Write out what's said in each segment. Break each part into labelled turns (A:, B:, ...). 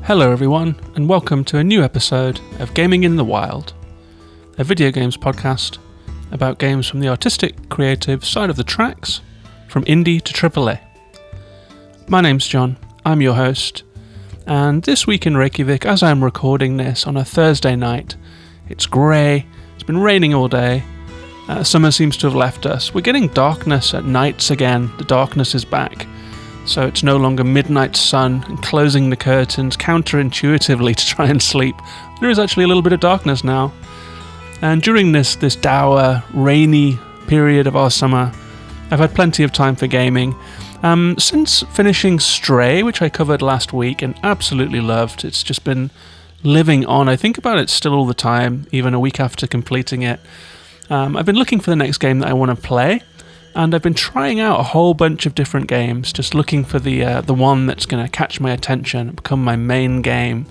A: Hello everyone, and welcome to a new episode of Gaming in the Wild, a video games podcast about games from the artistic, creative side of the tracks, from indie to AAA. My name's John, I'm your host, and this week in Reykjavik, as I'm recording this on a Thursday night, it's grey, it's been raining all day, summer seems to have left us. We're getting darkness at nights again, the darkness is back. So it's no longer midnight sun and closing the curtains counterintuitively to try and sleep. There is actually a little bit of darkness now. And during this dour, rainy period of our summer, I've had plenty of time for gaming. Since finishing Stray, which I covered last week and absolutely loved, it's just been living on. I think about it still all the time, even a week after completing it. I've been looking for the next game that I want to play. And I've been trying out a whole bunch of different games, just looking for the one that's going to catch my attention and become my main game.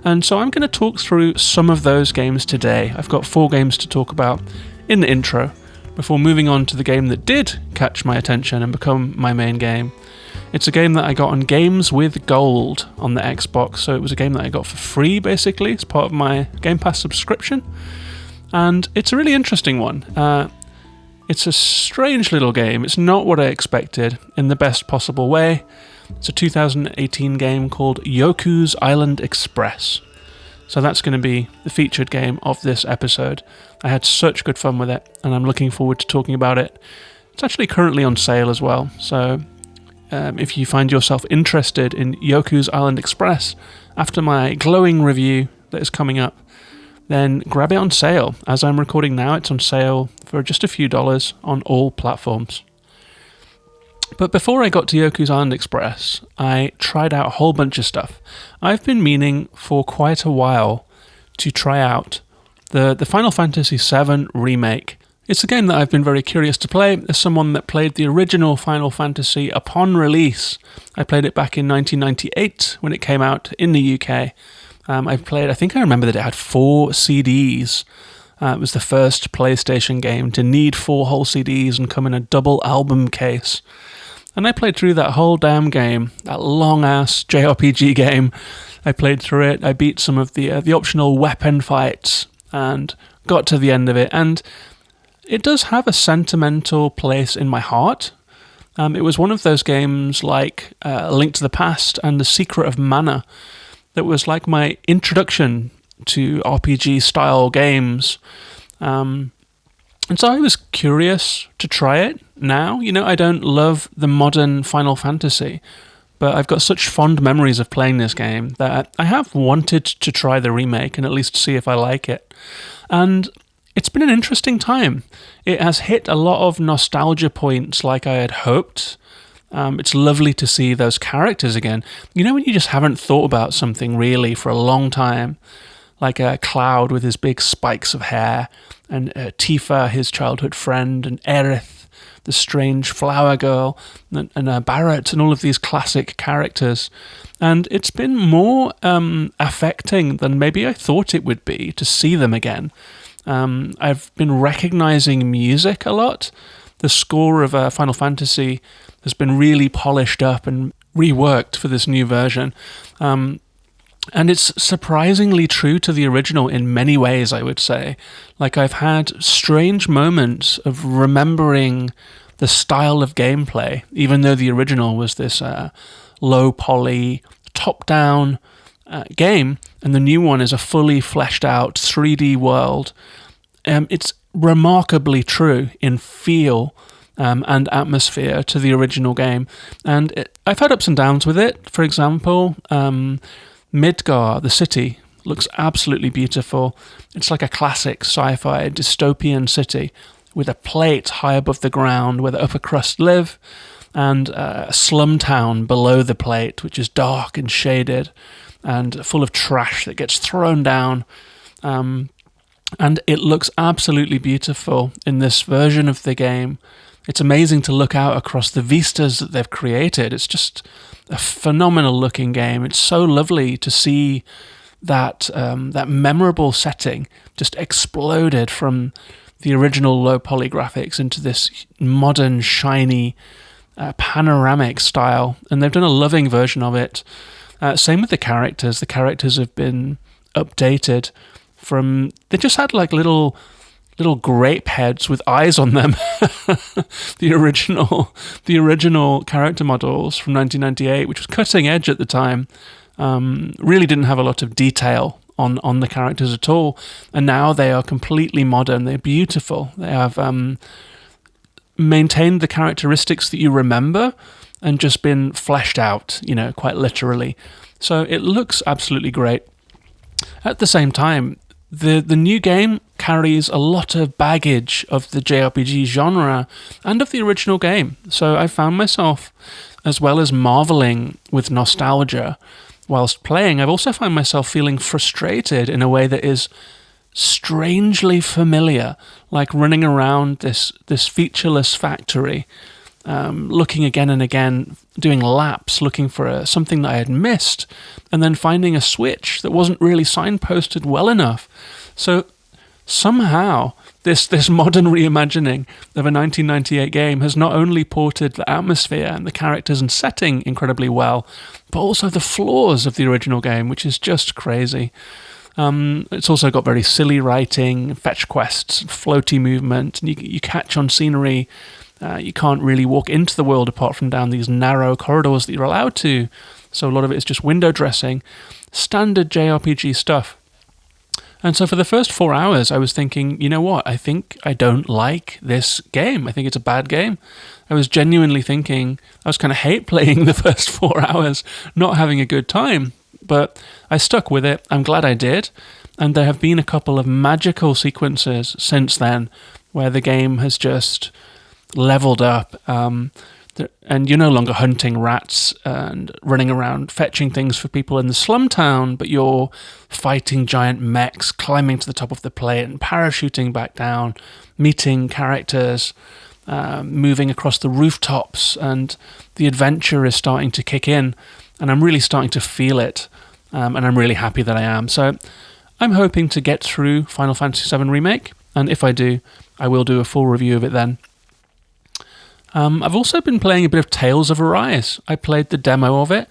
A: And so I'm going to talk through some of those games today. I've got 4 games to talk about in the intro, before moving on to the game that did catch my attention and become my main game. It's a game that I got on Games with Gold on the Xbox, so it was a game that I got for free, basically, as part of my Game Pass subscription. And it's a really interesting one. It's a strange little game. It's not what I expected in the best possible way. It's a 2018 game called Yoku's Island Express. So that's going to be the featured game of this episode. I had such good fun with it, and I'm looking forward to talking about it. It's actually currently on sale as well, so if you find yourself interested in Yoku's Island Express after my glowing review that is coming up, then grab it on sale. As I'm recording now, it's on sale for just a few dollars on all platforms. But before I got to Yoku's Island Express, I tried out a whole bunch of stuff. I've been meaning for quite a while to try out the Final Fantasy VII Remake. It's a game that I've been very curious to play. As someone that played the original Final Fantasy upon release, I played it back in 1998 when it came out in the UK. I remember that it had 4 CDs. It was the first PlayStation game to need 4 whole CDs and come in a double album case. And I played through that whole damn game, that long-ass JRPG game. I played through it, I beat some of the optional weapon fights, and got to the end of it. And it does have a sentimental place in my heart. It was one of those games like A Link to the Past and The Secret of Mana, that was like my introduction to RPG-style games. And so I was curious to try it now. You know, I don't love the modern Final Fantasy, but I've got such fond memories of playing this game that I have wanted to try the remake and at least see if I like it. And it's been an interesting time. It has hit a lot of nostalgia points like I had hoped. It's lovely to see those characters again. You know when you just haven't thought about something really for a long time, like Cloud with his big spikes of hair, and Tifa, his childhood friend, and Aerith, the strange flower girl, and Barrett, and all of these classic characters. And it's been more affecting than maybe I thought it would be to see them again. I've been recognizing music a lot. The score of Final Fantasy has been really polished up and reworked for this new version. And it's surprisingly true to the original in many ways, I would say. Like, I've had strange moments of remembering the style of gameplay, even though the original was this low-poly, top-down game, and the new one is a fully fleshed-out 3D world. It's remarkably true in feel and atmosphere to the original game, and I've had ups and downs with it. For example, Midgar, the city, looks absolutely beautiful. It's like a classic sci-fi dystopian city with a plate high above the ground where the upper crust live, and a slum town below the plate which is dark and shaded and full of trash that gets thrown down. And it looks absolutely beautiful in this version of the game. It's amazing to look out across the vistas that they've created. It's just a phenomenal looking game. It's so lovely to see that memorable setting just exploded from the original low poly graphics into this modern, shiny, panoramic style. And they've done a loving version of it. Same with the characters. The characters have been updated from... They just had like little grape heads with eyes on them. the original character models from 1998, which was cutting edge at the time, really didn't have a lot of detail on the characters at all. And now they are completely modern. They're beautiful. They have maintained the characteristics that you remember and just been fleshed out, quite literally. So it looks absolutely great. At the same time, the new game carries a lot of baggage of the JRPG genre and of the original game. So I found myself, as well as marveling with nostalgia whilst playing, I've also found myself feeling frustrated in a way that is strangely familiar, like running around this featureless factory, looking again and again, doing laps, looking for something that I had missed, and then finding a switch that wasn't really signposted well enough. So somehow this modern reimagining of a 1998 game has not only ported the atmosphere and the characters and setting incredibly well, but also the flaws of the original game, which is just crazy. It's also got very silly writing, fetch quests, floaty movement, and you catch on scenery. You can't really walk into the world apart from down these narrow corridors that you're allowed to. So a lot of it is just window dressing, standard JRPG stuff. And so for the first 4 hours, I was thinking, you know what? I think I don't like this game. I think it's a bad game. I was genuinely thinking, I was kind of hate playing the first 4 hours, not having a good time. But I stuck with it. I'm glad I did. And there have been a couple of magical sequences since then where the game has just leveled up. And you're no longer hunting rats and running around fetching things for people in the slum town, but you're fighting giant mechs, climbing to the top of the plate and parachuting back down, meeting characters, moving across the rooftops, and the adventure is starting to kick in, and I'm really starting to feel it, and I'm really happy that I am. So I'm hoping to get through Final Fantasy VII Remake, and if I do, I will do a full review of it then. I've also been playing a bit of Tales of Arise. I played the demo of it,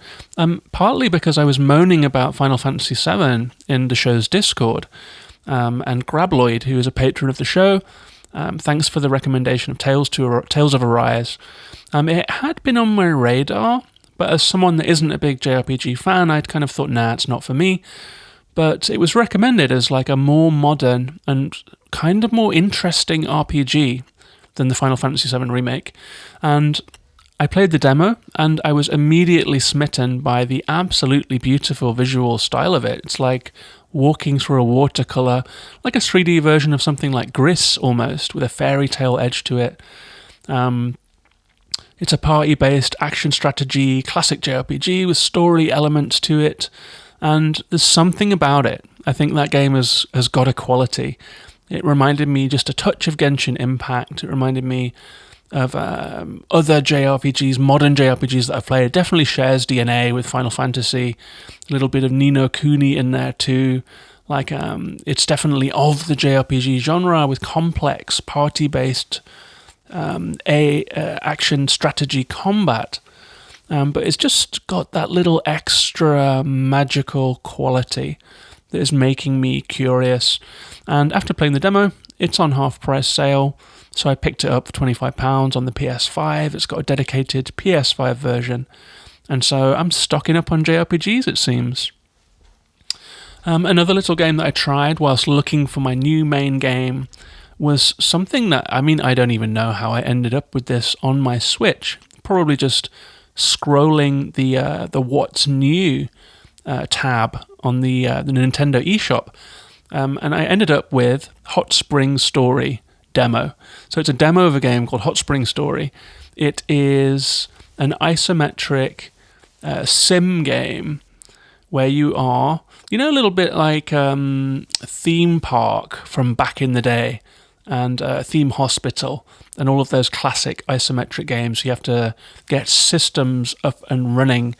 A: partly because I was moaning about Final Fantasy VII in the show's Discord, and Grabloid, who is a patron of the show, thanks for the recommendation of Tales of Arise. It had been on my radar, but as someone that isn't a big JRPG fan, I'd kind of thought, nah, it's not for me. But it was recommended as like a more modern and kind of more interesting RPG than the Final Fantasy VII Remake. And I played the demo, and I was immediately smitten by the absolutely beautiful visual style of it. It's like walking through a watercolour, like a 3D version of something like Gris almost, with a fairy tale edge to it. It's a party-based action strategy, classic JRPG with story elements to it, and there's something about it. I think that game has got a quality. It reminded me just a touch of Genshin Impact. It reminded me of other JRPGs, modern JRPGs that I've played. It definitely shares DNA with Final Fantasy. A little bit of Ni no Kuni in there too. Like it's definitely of the JRPG genre with complex party-based action strategy combat. But it's just got that little extra magical quality that is making me curious. And after playing the demo, it's on half-price sale, so I picked it up for £25 on the PS5. It's got a dedicated PS5 version, and so I'm stocking up on JRPGs, it seems. Another little game that I tried whilst looking for my new main game was something that, I don't even know how I ended up with this on my Switch. Probably just scrolling the What's New tab on the Nintendo eShop, and I ended up with Hot Spring Story demo. So it's a demo of a game called Hot Spring Story. It is an isometric sim game where you are, a little bit like a theme park from back in the day, and Theme Hospital, and all of those classic isometric games. You have to get systems up and running,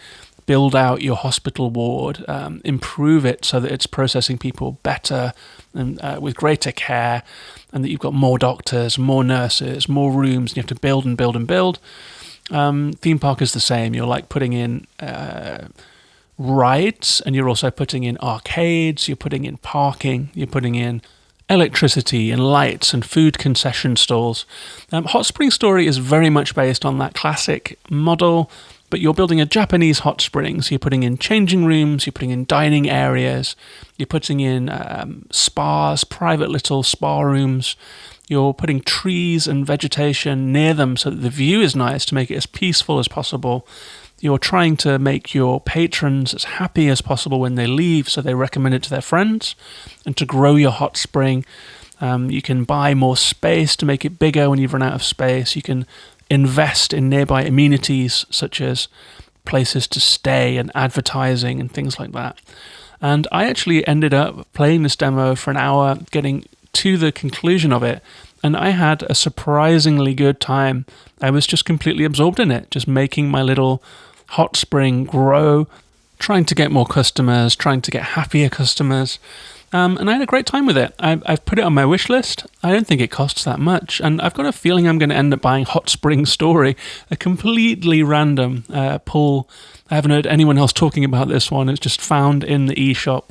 A: build out your hospital ward, improve it so that it's processing people better and with greater care, and that you've got more doctors, more nurses, more rooms, and you have to build and build and build. Theme park is the same. You're like putting in rides, and you're also putting in arcades, you're putting in parking, you're putting in electricity and lights and food concession stalls. Hot Spring Story is very much based on that classic model, but you're building a Japanese hot spring, so you're putting in changing rooms, you're putting in dining areas, you're putting in spas, private little spa rooms, you're putting trees and vegetation near them so that the view is nice to make it as peaceful as possible. You're trying to make your patrons as happy as possible when they leave, so they recommend it to their friends. And to grow your hot spring, you can buy more space to make it bigger when you've run out of space. You can invest in nearby amenities, such as places to stay and advertising and things like that. And I actually ended up playing this demo for an hour, getting to the conclusion of it, and I had a surprisingly good time. I was just completely absorbed in it, just making my little hot spring grow, trying to get more customers, trying to get happier customers, and I had a great time with it. I've put it on my wish list. I don't think it costs that much, and I've got a feeling I'm going to end up buying Hot Spring Story, a completely random pull. I haven't heard anyone else talking about this one. It's just found in the eShop,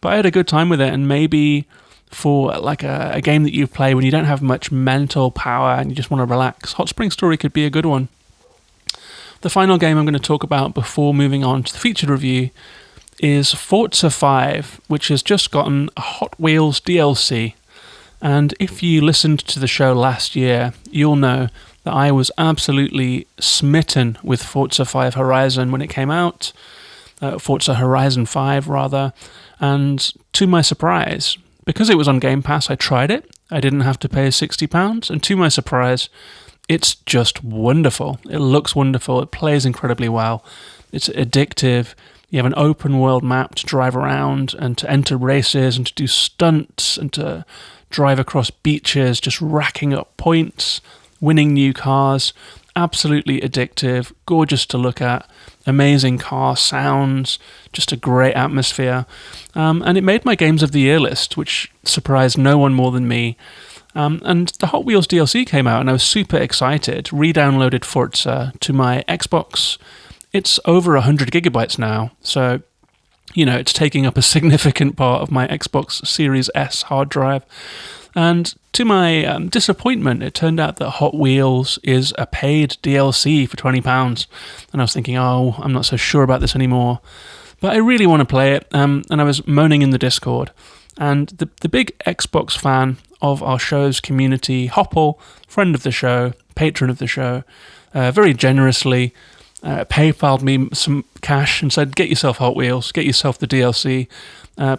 A: but I had a good time with it, and maybe for like a game that you play when you don't have much mental power and you just want to relax, Hot Spring Story could be a good one. The final game I'm going to talk about before moving on to the featured review is Forza 5, which has just gotten a Hot Wheels DLC. And if you listened to the show last year, you'll know that I was absolutely smitten with Forza 5 Horizon when it came out. Forza Horizon 5, rather. And to my surprise, because it was on Game Pass, I tried it. I didn't have to pay £60. And to my surprise, it's just wonderful. It looks wonderful. It plays incredibly well. It's addictive. You have an open world map to drive around and to enter races and to do stunts and to drive across beaches, just racking up points, winning new cars. Absolutely addictive, gorgeous to look at, amazing car sounds, just a great atmosphere. And it made my Games of the Year list, which surprised no one more than me. And the Hot Wheels DLC came out and I was super excited. Re-downloaded Forza to my Xbox. It's over 100 gigabytes now, so it's taking up a significant part of my Xbox Series S hard drive. And to my disappointment, it turned out that Hot Wheels is a paid DLC for £20. And I was thinking, I'm not so sure about this anymore. But I really want to play it, and I was moaning in the Discord. And the big Xbox fan of our show's community, Hopple, friend of the show, patron of the show, very generously PayPal'd me some cash and said, get yourself Hot Wheels, get yourself the DLC,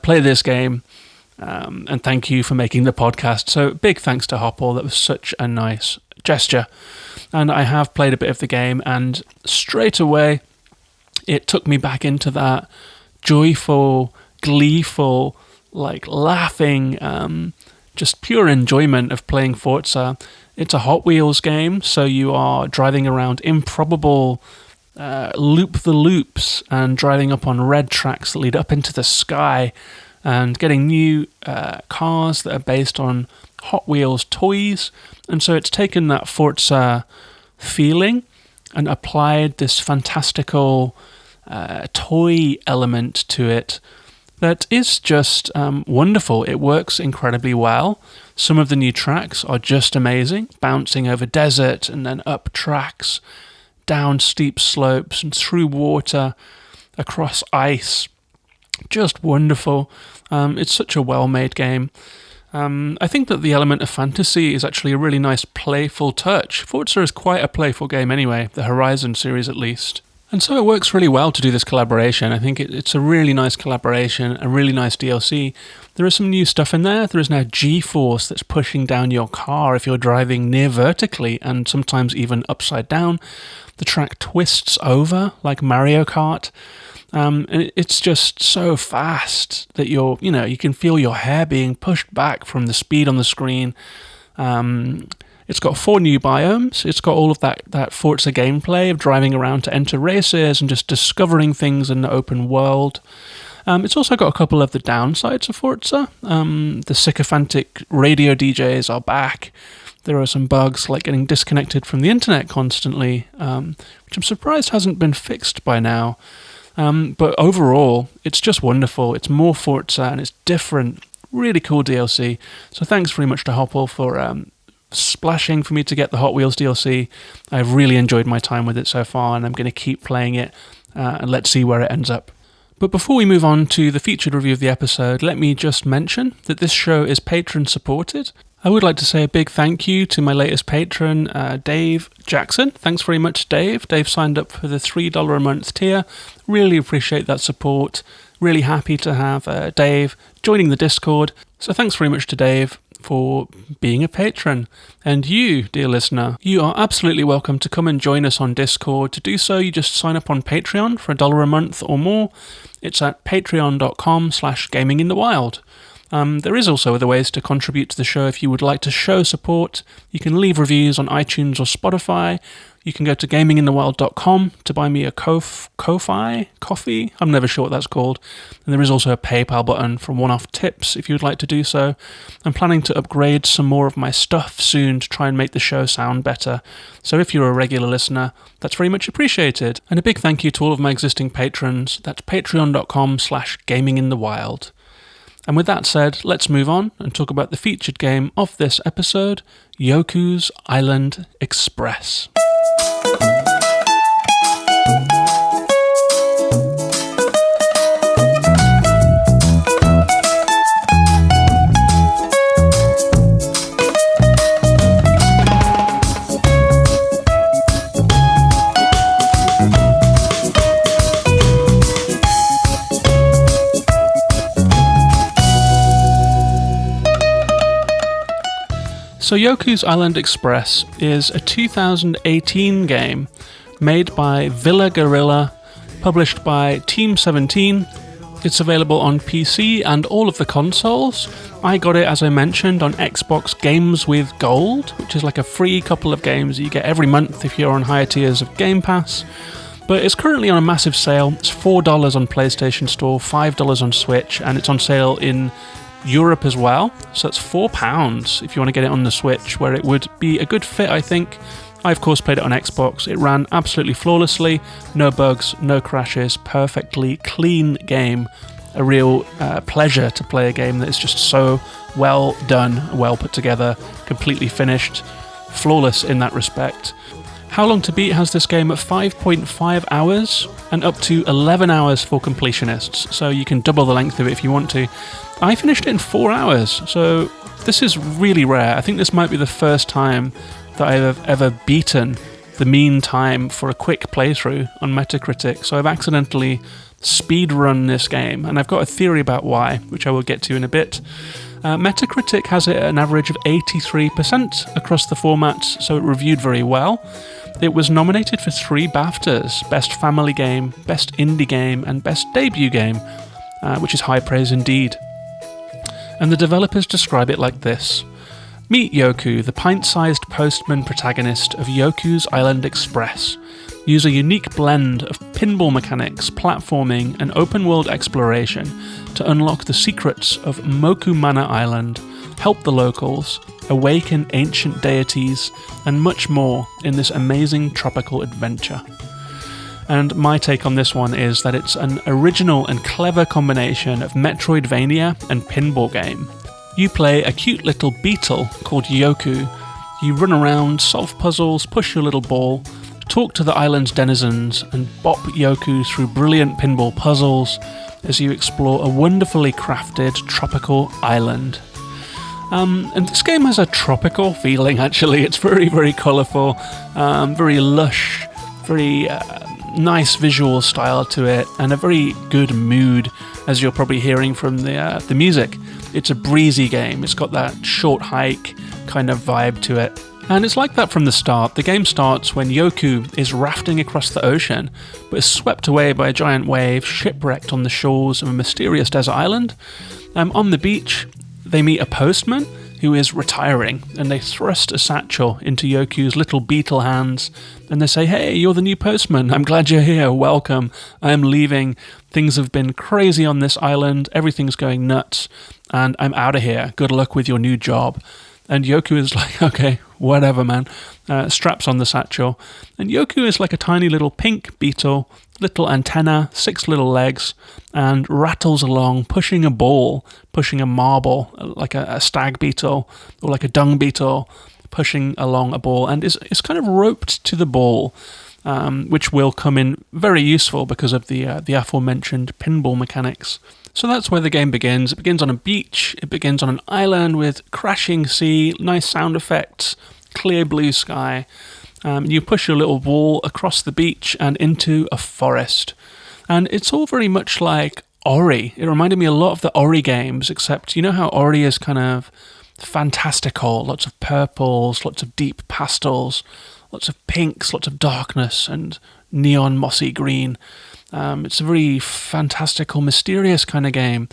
A: play this game, and thank you for making the podcast. So big thanks to Hopple. That was such a nice gesture. And I have played a bit of the game, and straight away it took me back into that joyful, gleeful, like laughing, just pure enjoyment of playing Forza. It's a Hot Wheels game, so you are driving around improbable loop-the-loops and driving up on red tracks that lead up into the sky and getting new cars that are based on Hot Wheels toys. And so it's taken that Forza feeling and applied this fantastical toy element to it that is just wonderful. It works incredibly well. Some of the new tracks are just amazing, bouncing over desert and then up tracks, down steep slopes and through water, across ice. Just wonderful. It's such a well-made game. I think that the element of fantasy is actually a really nice playful touch. Forza is quite a playful game anyway, the Horizon series at least. And so it works really well to do this collaboration. I think it's a really nice collaboration, a really nice DLC. There is some new stuff in there. There is now G-force that's pushing down your car if you're driving near vertically and sometimes even upside down. The track twists over like Mario Kart. And it's just so fast that you can feel your hair being pushed back from the speed on the screen. It's got 4 new biomes. It's got all of that Forza gameplay of driving around to enter races and just discovering things in the open world. It's also got a couple of the downsides of Forza. The sycophantic radio DJs are back. There are some bugs like getting disconnected from the internet constantly, which I'm surprised hasn't been fixed by now. But overall, it's just wonderful. It's more Forza and it's different, really cool DLC. So thanks very much to Hopple for splashing for me to get the Hot Wheels DLC. I've really enjoyed my time with it so far, and I'm going to keep playing it, and let's see where it ends up. But before we move on to the featured review of the episode, let me just mention that this show is patron supported. I would like to say a big thank you to my latest patron, Dave Jackson. Thanks very much, Dave. Dave signed up for the $3 a month tier. Really appreciate that support. Really happy to have Dave joining the Discord. So thanks very much to Dave for being a patron. And you, dear listener, you are absolutely welcome to come and join us on Discord. To do so, you just sign up on Patreon for $1 a month or more. It's at patreon.com/gaminginthewild. There is also other ways to contribute to the show if you would like to show support. You can leave reviews on iTunes or Spotify. You can go to gaminginthewild.com to buy me a coffee. I'm never sure what that's called. And there is also a PayPal button for one-off tips if you would like to do so. I'm planning to upgrade some more of my stuff soon to try and make the show sound better. So if you're a regular listener, that's very much appreciated. And a big thank you to all of my existing patrons. That's patreon.com/gaminginthewild. And with that said, let's move on and talk about the featured game of this episode, Yoku's Island Express. So Yoku's Island Express is a 2018 game made by Villa Guerrilla, published by Team 17. It's available on PC and all of the consoles. I got it, as I mentioned, on Xbox Games with Gold, which is like a free couple of games that you get every month if you're on higher tiers of Game Pass. But it's currently on a massive sale. It's $4 on PlayStation Store, $5 on Switch, and it's on sale in Europe as well, so it's £4 if you want to get it on the Switch, where it would be a good fit, I think. I of course played it on Xbox. It ran absolutely flawlessly, no bugs, no crashes, perfectly clean game. A real pleasure to play a game that is just so well done, well put together, completely finished, flawless in that respect. How Long to Beat has this game at 5.5 hours and up to 11 hours for completionists, so you can double the length of it if you want to. I finished it in 4 hours, so this is really rare. I think this might be the first time that I have ever beaten the mean time for a quick playthrough on Metacritic, so I've accidentally speedrun this game, and I've got a theory about why, which I will get to in a bit. Metacritic has it at an average of 83% across the formats, so it reviewed very well. It was nominated for 3 BAFTAs, Best Family Game, Best Indie Game, and Best Debut Game, which is high praise indeed. And the developers describe it like this. Meet Yoku, the pint-sized postman protagonist of Yoku's Island Express. Use a unique blend of pinball mechanics, platforming, and open-world exploration to unlock the secrets of Mokumana Island, help the locals, awaken ancient deities, and much more in this amazing tropical adventure. And my take on this one is that it's an original and clever combination of metroidvania and pinball game. You play a cute little beetle called Yoku. You run around, solve puzzles, push your little ball, talk to the island's denizens, and bop Yoku through brilliant pinball puzzles as you explore a wonderfully crafted tropical island. And this game has a tropical feeling, actually. It's very, very colourful, very lush, very nice visual style to it, and a very good mood, as you're probably hearing from the music. It's a breezy game. It's got that short hike kind of vibe to it. And it's like that from the start. The game starts when Yoku is rafting across the ocean, but is swept away by a giant wave, shipwrecked on the shores of a mysterious desert island. On the beach, they meet a postman who is retiring, and they thrust a satchel into Yoku's little beetle hands, and they say, "Hey, you're the new postman. I'm glad you're here. Welcome. I'm leaving. Things have been crazy on this island. Everything's going nuts, and I'm out of here. Good luck with your new job." And Yoku is like, okay, whatever, man. Straps on the satchel. And Yoku is like a tiny little pink beetle, little antenna, 6 little legs, and rattles along, pushing a ball, pushing a marble, like a stag beetle, or like a dung beetle, pushing along a ball, and is kind of roped to the ball, which will come in very useful because of the aforementioned pinball mechanics. So that's where the game begins. It begins on a beach, it begins on an island with crashing sea, nice sound effects, clear blue sky. You push your little ball across the beach and into a forest. And it's all very much like Ori. It reminded me a lot of the Ori games, except you know how Ori is kind of fantastical, lots of purples, lots of deep pastels, lots of pinks, lots of darkness, and neon mossy green. It's a very fantastical, mysterious kind of game.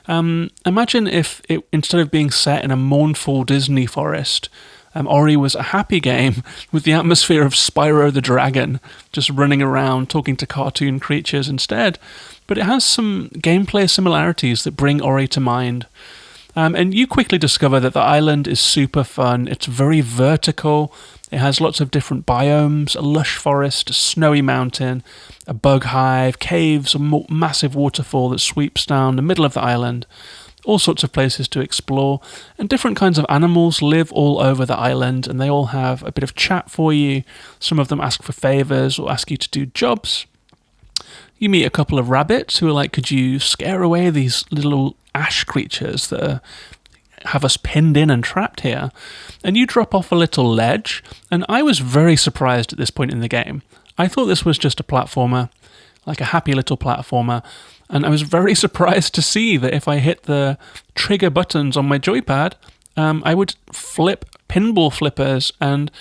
A: Imagine if it, instead of being set in a mournful Disney forest, Ori was a happy game with the atmosphere of Spyro the Dragon, just running around talking to cartoon creatures instead. But it has some gameplay similarities that bring Ori to mind. And you quickly discover that the island is super fun. It's very vertical. It has lots of different biomes, a lush forest, a snowy mountain, a bug hive, caves, a massive waterfall that sweeps down the middle of the island, all sorts of places to explore, and different kinds of animals live all over the island, and they all have a bit of chat for you. Some of them ask for favours or ask you to do jobs. You meet a couple of rabbits who are like, could you scare away these little ash creatures that have us pinned in and trapped here? And you drop off a little ledge, and I was very surprised at this point in the game. I thought this was just a platformer, like a happy little platformer, and I was very surprised to see that if I hit the trigger buttons on my joypad, I would flip pinball flippers and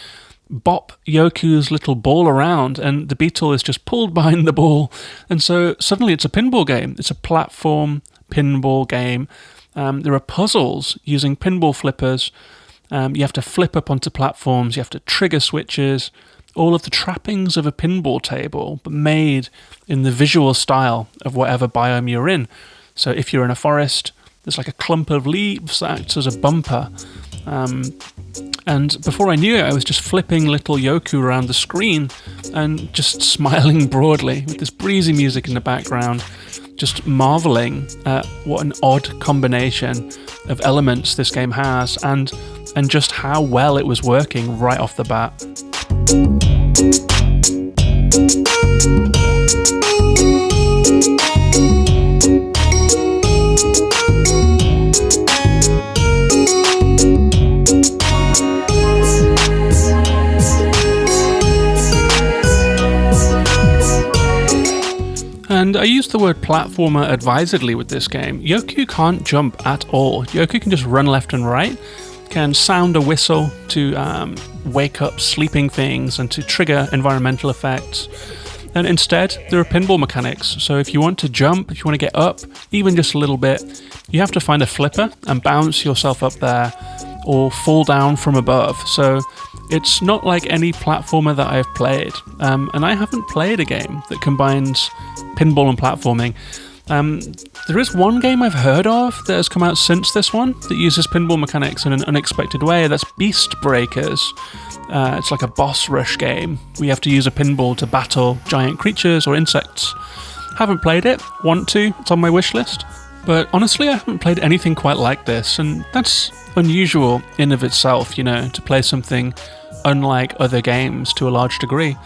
A: bop Yoku's little ball around, and the beetle is just pulled behind the ball, and so suddenly it's a pinball game. It's a platform pinball game. There are puzzles using pinball flippers. You have to flip up onto platforms, you have to trigger switches, all of the trappings of a pinball table, but made in the visual style of whatever biome you're in. So if you're in a forest, there's like a clump of leaves that acts as a bumper. And before I knew it, I was just flipping little Yoku around the screen and just smiling broadly with this breezy music in the background, just marveling at what an odd combination of elements this game has, and just how well it was working right off the bat. And I use the word platformer advisedly with this game. Yoku can't jump at all. Yoku can just run left and right, can sound a whistle to wake up sleeping things and to trigger environmental effects. And instead, there are pinball mechanics. So if you want to jump, if you want to get up, even just a little bit, you have to find a flipper and bounce yourself up there or fall down from above. So it's not like any platformer that I've played. And I haven't played a game that combines pinball and platforming. There is one game I've heard of that has come out since this one that uses pinball mechanics in an unexpected way. That's Beast Breakers. It's like a boss rush game. We have to use a pinball to battle giant creatures or insects. Haven't played it, want to, it's on my wish list. But honestly, I haven't played anything quite like this, and that's unusual in of itself, you know, to play something unlike other games to a large degree.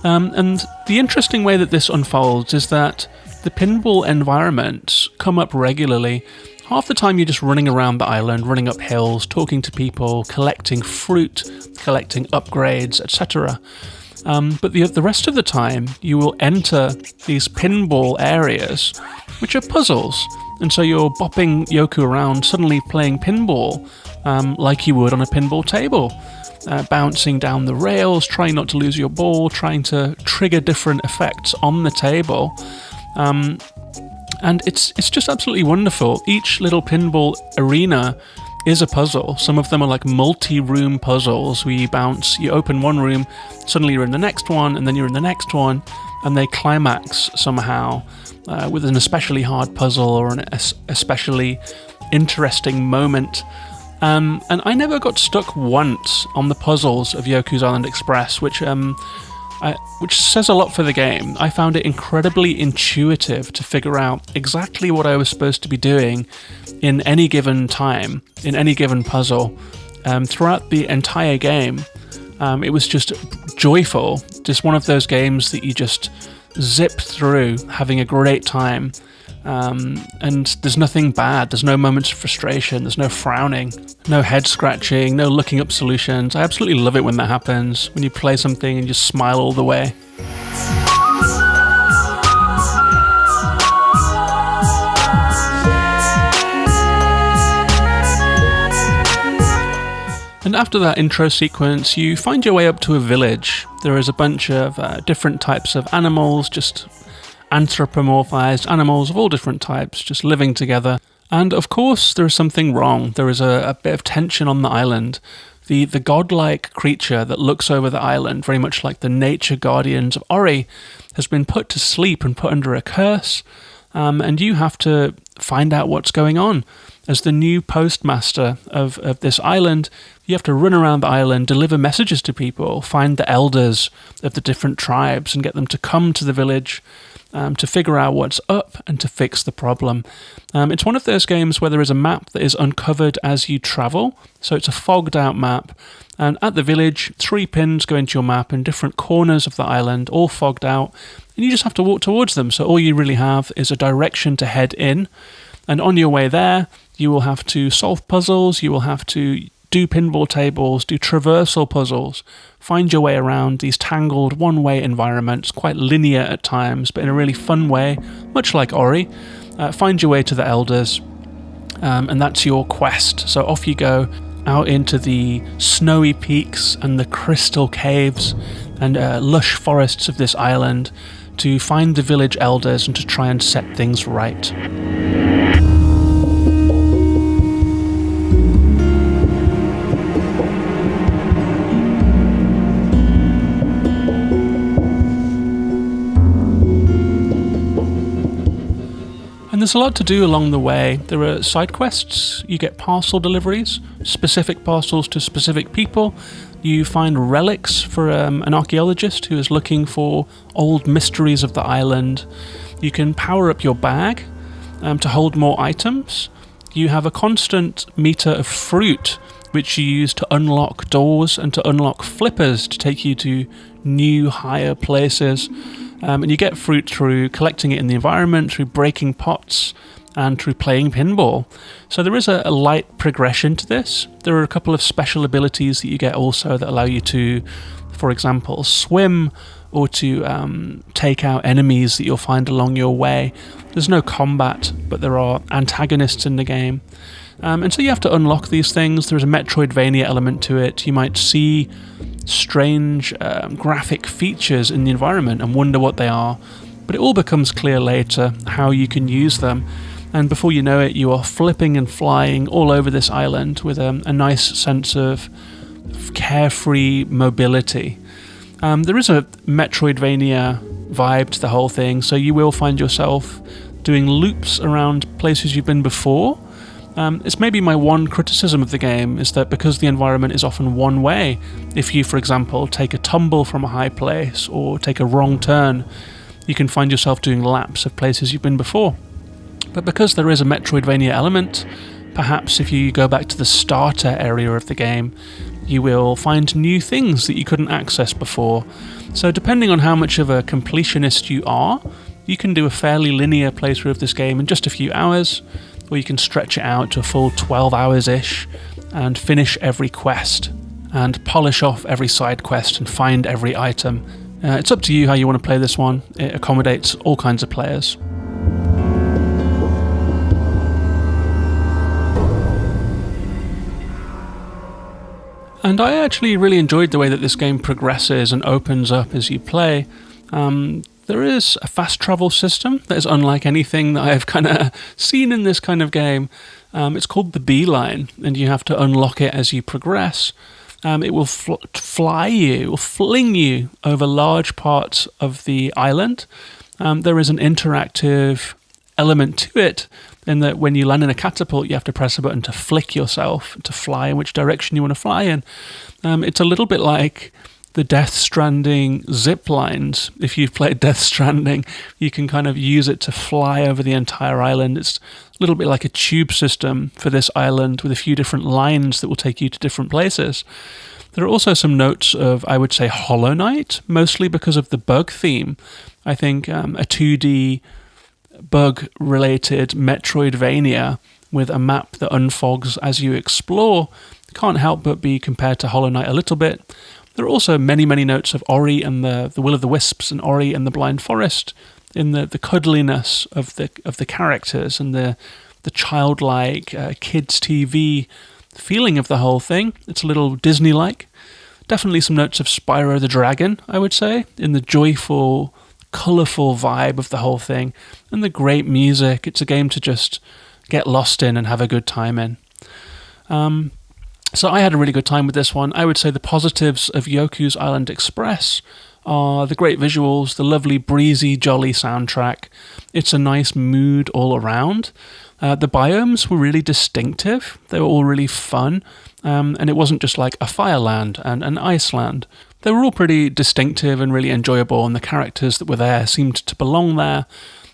A: And the interesting way that this unfolds is that the pinball environments come up regularly. Half the time you're just running around the island, running up hills, talking to people, collecting fruit, collecting upgrades, etc. But the rest of the time you will enter these pinball areas, which are puzzles. And so you're bopping Yoku around, suddenly playing pinball like you would on a pinball table. Bouncing down the rails, trying not to lose your ball, trying to trigger different effects on the table. And it's just absolutely wonderful. Each little pinball arena is a puzzle. Some of them are like multi-room puzzles where you bounce, you open one room, suddenly you're in the next one, and then you're in the next one, and they climax somehow with an especially hard puzzle or an especially interesting moment And I never got stuck once on the puzzles of Yoku's Island Express, which says a lot for the game. I found it incredibly intuitive to figure out exactly what I was supposed to be doing in any given time, in any given puzzle. Throughout the entire game, it was just joyful. Just one of those games that you just zip through, having a great time. And there's nothing bad, there's no moments of frustration, there's no frowning, no head scratching, no looking up solutions. I absolutely love it when that happens, when you play something and just smile all the way. And after that intro sequence, you find your way up to a village. There is a bunch of different types of animals, just anthropomorphized animals of all different types, just living together. And of course, there is something wrong. There is a bit of tension on the island. The godlike creature that looks over the island, very much like the nature guardians of Ori, has been put to sleep and put under a curse. And you have to find out what's going on. As the new postmaster of this island, you have to run around the island, deliver messages to people, find the elders of the different tribes and get them to come to the village to figure out what's up and to fix the problem. It's one of those games where there is a map that is uncovered as you travel, so it's a fogged out map, and at the village 3 pins go into your map in different corners of the island, all fogged out, and you just have to walk towards them, so all you really have is a direction to head in, and on your way there you will have to solve puzzles, you will have to do pinball tables, do traversal puzzles, find your way around these tangled one-way environments, quite linear at times, but in a really fun way, much like Ori. Find your way to the elders, and that's your quest. So off you go, out into the snowy peaks and the crystal caves and lush forests of this island to find the village elders and to try and set things right. And there's a lot to do along the way. There are side quests, you get parcel deliveries, specific parcels to specific people. You find relics for an archaeologist who is looking for old mysteries of the island. You can power up your bag to hold more items. You have a constant meter of fruit, which you use to unlock doors and to unlock flippers to take you to new, higher places. And you get fruit through collecting it in the environment, through breaking pots, and through playing pinball. So there is a light progression to this. There are a couple of special abilities that you get also that allow you to, for example, swim or to take out enemies that you'll find along your way. There's no combat, but there are antagonists in the game. And so you have to unlock these things. There's a metroidvania element to it. You might see strange graphic features in the environment and wonder what they are, but it all becomes clear later how you can use them, and before you know it you are flipping and flying all over this island with a nice sense of carefree mobility. There is a metroidvania vibe to the whole thing, so you will find yourself doing loops around places you've been before. It's maybe my one criticism of the game is that because the environment is often one way, if you, for example, take a tumble from a high place or take a wrong turn, you can find yourself doing laps of places you've been before. But because there is a Metroidvania element, perhaps if you go back to the starter area of the game, you will find new things that you couldn't access before. So depending on how much of a completionist you are, you can do a fairly linear playthrough of this game in just a few hours, or you can stretch it out to a full 12 hours-ish and finish every quest and polish off every side quest and find every item. It's up to you how you want to play this one. It accommodates all kinds of players. And I actually really enjoyed the way that this game progresses and opens up as you play. There is a fast travel system that is unlike anything that I've kind of seen in this kind of game. It's called the Beeline, and you have to unlock it as you progress. It will fly you, will fling you over large parts of the island. There is an interactive element to it, in that when you land in a catapult, you have to press a button to flick yourself to fly in which direction you want to fly in. It's a little bit like the Death Stranding zip lines. If you've played Death Stranding, you can kind of use it to fly over the entire island. It's a little bit like a tube system for this island with a few different lines that will take you to different places. There are also some notes of, I would say, Hollow Knight, mostly because of the bug theme. I think a 2D bug-related metroidvania with a map that unfogs as you explore can't help but be compared to Hollow Knight a little bit. There are also many, many notes of Ori and the Will of the Wisps and Ori and the Blind Forest in the cuddliness of the characters and the childlike kids' TV feeling of the whole thing. It's a little Disney-like. Definitely some notes of Spyro the Dragon, I would say, in the joyful, colourful vibe of the whole thing, and the great music. It's a game to just get lost in and have a good time in. So I had a really good time with this one. I would say the positives of Yoku's Island Express are the great visuals, the lovely, breezy, jolly soundtrack. It's a nice mood all around. The biomes were really distinctive. They were all really fun. And it wasn't just like a fireland and an iceland. They were all pretty distinctive and really enjoyable, and the characters that were there seemed to belong there.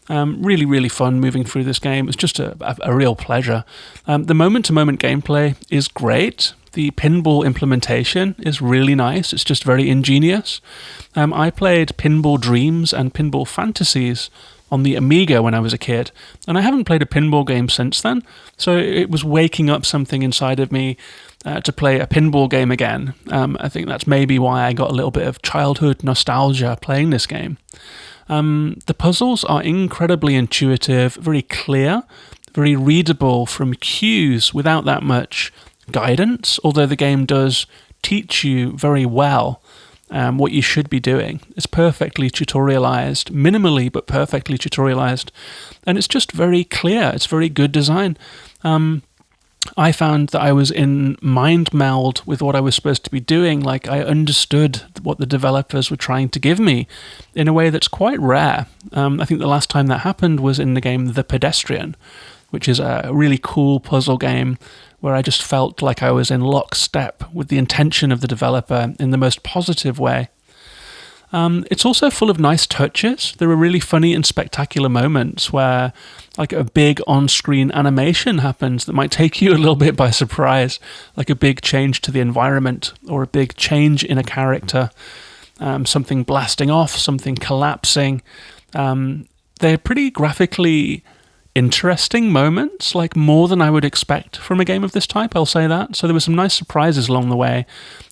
A: Really, really fun moving through this game. It's just a real pleasure. The moment-to-moment gameplay is great. The pinball implementation is really nice. It's just very ingenious. I played Pinball Dreams and Pinball Fantasies on the Amiga when I was a kid, and I haven't played a pinball game since then, so it was waking up something inside of me to play a pinball game again. I think that's maybe why I got a little bit of childhood nostalgia playing this game. The puzzles are incredibly intuitive, very clear, very readable from cues without that much guidance, although the game does teach you very well what you should be doing. It's perfectly tutorialized, minimally but perfectly tutorialized, and it's just very clear. It's very good design. I found that I was in mind meld with what I was supposed to be doing. Like, I understood what the developers were trying to give me in a way that's quite rare. I think the last time that happened was in the game The Pedestrian, which is a really cool puzzle game where I just felt like I was in lockstep with the intention of the developer in the most positive way. It's also full of nice touches. There are really funny and spectacular moments where like a big on-screen animation happens that might take you a little bit by surprise, like a big change to the environment or a big change in a character, something blasting off, something collapsing. They're pretty graphically interesting moments, like more than I would expect from a game of this type, I'll say that. So there were some nice surprises along the way.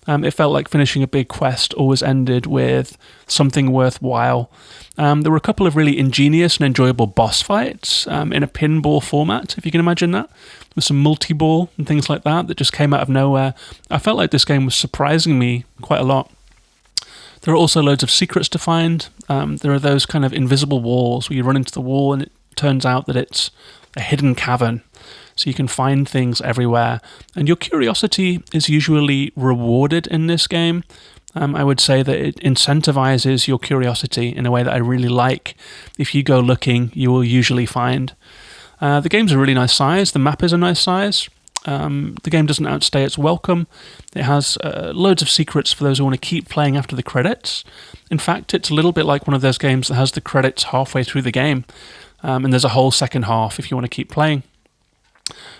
A: It felt like finishing a big quest always ended with something worthwhile. There were a couple of really ingenious and enjoyable boss fights in a pinball format, if you can imagine that, with some multi-ball and things like that just came out of nowhere. I felt like this game was surprising me quite a lot. There are also loads of secrets to find. There are those kind of invisible walls where you run into the wall and it turns out that it's a hidden cavern, so you can find things everywhere, and your curiosity is usually rewarded in this game. I would say that it incentivizes your curiosity in a way that I really like. If you go looking, you will usually find. The game's a really nice size. The map is a nice size. The game doesn't outstay its welcome. It has loads of secrets for those who want to keep playing after the credits. In fact, it's a little bit like one of those games that has the credits halfway through the game. And there's a whole second half if you want to keep playing.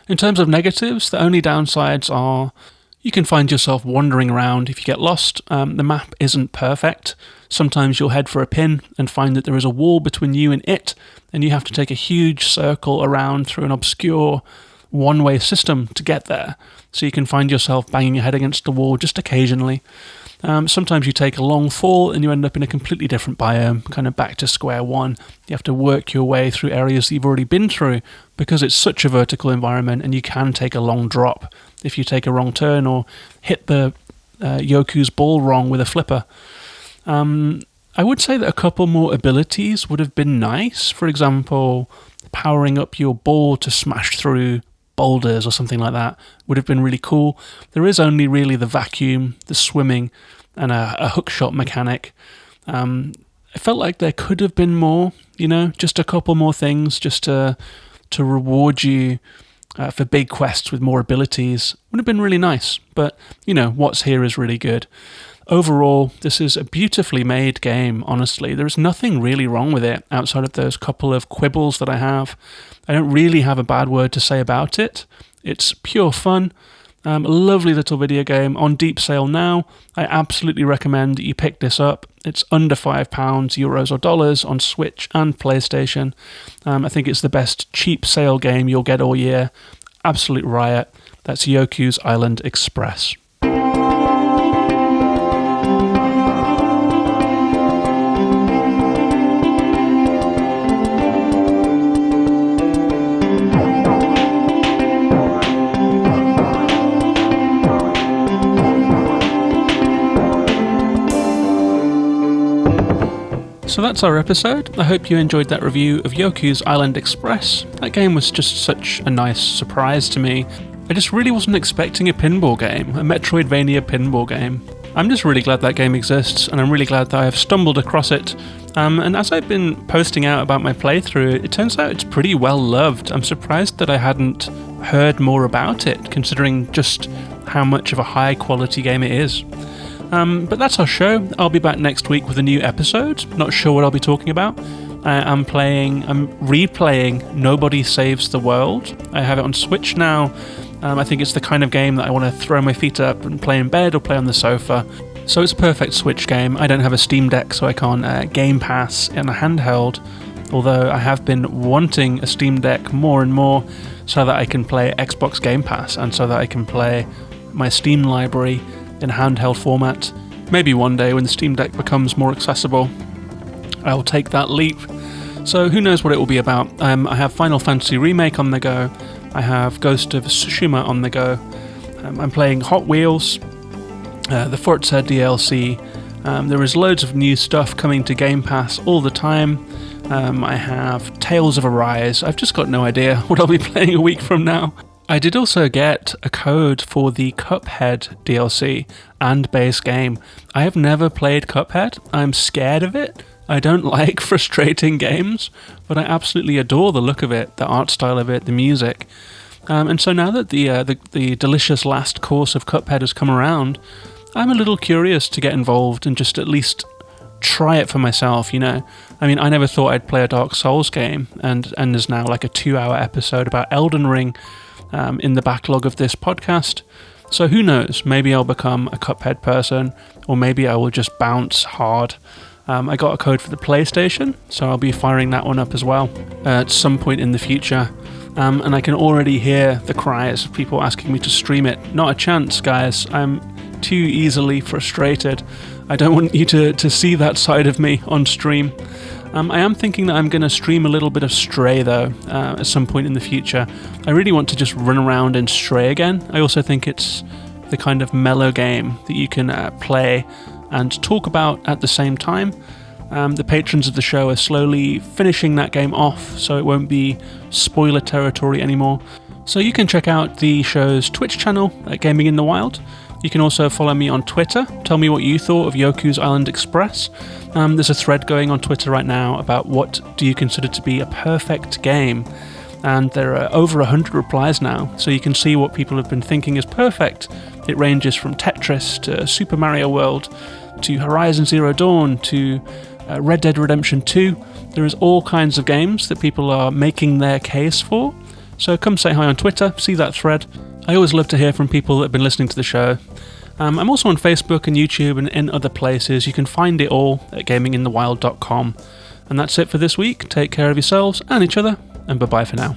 A: In terms of negatives, the only downsides are you can find yourself wandering around if you get lost. The map isn't perfect. Sometimes you'll head for a pin and find that there is a wall between you and it, and you have to take a huge circle around through an obscure one-way system to get there. So you can find yourself banging your head against the wall just occasionally. Sometimes you take a long fall and you end up in a completely different biome, kind of back to square one. You have to work your way through areas that you've already been through because it's such a vertical environment, and you can take a long drop if you take a wrong turn or hit the Yoku's ball wrong with a flipper. I would say that a couple more abilities would have been nice. For example, powering up your ball to smash through boulders or something like that would have been really cool. There is only really the vacuum, the swimming, and a hookshot mechanic. I felt like there could have been more, just a couple more things just to reward you for big quests with more abilities. Would have been really nice, but what's here is really good. Overall, this is a beautifully made game, honestly. There's nothing really wrong with it outside of those couple of quibbles that I have. I don't really have a bad word to say about it. It's pure fun. A lovely little video game on deep sale now. I absolutely recommend that you pick this up. It's under £5, euros or dollars on Switch and PlayStation. I think it's the best cheap sale game you'll get all year. Absolute riot. That's Yoku's Island Express. So that's our episode. I hope you enjoyed that review of Yoku's Island Express. That game was just such a nice surprise to me. I just really wasn't expecting a pinball game, a metroidvania pinball game. I'm just really glad that game exists, and I'm really glad that I have stumbled across it. And as I've been posting out about my playthrough, it turns out it's pretty well loved. I'm surprised that I hadn't heard more about it, considering just how much of a high quality game it is. But that's our show. I'll be back next week with a new episode. Not sure what I'll be talking about. I'm replaying Nobody Saves the World. I have it on Switch now. I think it's the kind of game that I want to throw my feet up and play in bed or play on the sofa. So it's a perfect Switch game. I don't have a Steam Deck, so I can't Game Pass in a handheld. Although I have been wanting a Steam Deck more and more so that I can play Xbox Game Pass and so that I can play my Steam library in a handheld format. Maybe one day when the Steam Deck becomes more accessible, I'll take that leap. So who knows what it will be about. I have Final Fantasy Remake on the go. I have Ghost of Tsushima on the go. I'm playing Hot Wheels, the Forza DLC. There is loads of new stuff coming to Game Pass all the time. I have Tales of Arise. I've just got no idea what I'll be playing a week from now. I did also get a code for the Cuphead DLC and base game. I have never played Cuphead. I'm scared of it. I don't like frustrating games, but I absolutely adore the look of it, the art style of it, the music. And so now that the delicious last course of Cuphead has come around, I'm a little curious to get involved and just at least try it for myself, I mean, I never thought I'd play a Dark Souls game, and there's now like a 2-hour episode about Elden Ring in the backlog of this podcast. So who knows, maybe I'll become a Cuphead person, or maybe I will just bounce hard. I got a code for the PlayStation, so I'll be firing that one up as well at some point in the future. And I can already hear the cries of people asking me to stream it. Not a chance, guys. I'm too easily frustrated. I don't want you to see that side of me on stream. I am thinking that I'm going to stream a little bit of Stray, though, at some point in the future. I really want to just run around in Stray again. I also think it's the kind of mellow game that you can play and talk about at the same time. The patrons of the show are slowly finishing that game off, so it won't be spoiler territory anymore. So you can check out the show's Twitch channel at Gaming in the Wild. You can also follow me on Twitter. Tell me what you thought of Yoku's Island Express. There's a thread going on Twitter right now about what do you consider to be a perfect game. And there are over 100 replies now, so you can see what people have been thinking is perfect. It ranges from Tetris to Super Mario World to Horizon Zero Dawn to Red Dead Redemption 2. There is all kinds of games that people are making their case for. So come say hi on Twitter, see that thread. I always love to hear from people that have been listening to the show. I'm also on Facebook and YouTube and in other places. You can find it all at gaminginthewild.com. And that's it for this week. Take care of yourselves and each other, and bye-bye for now.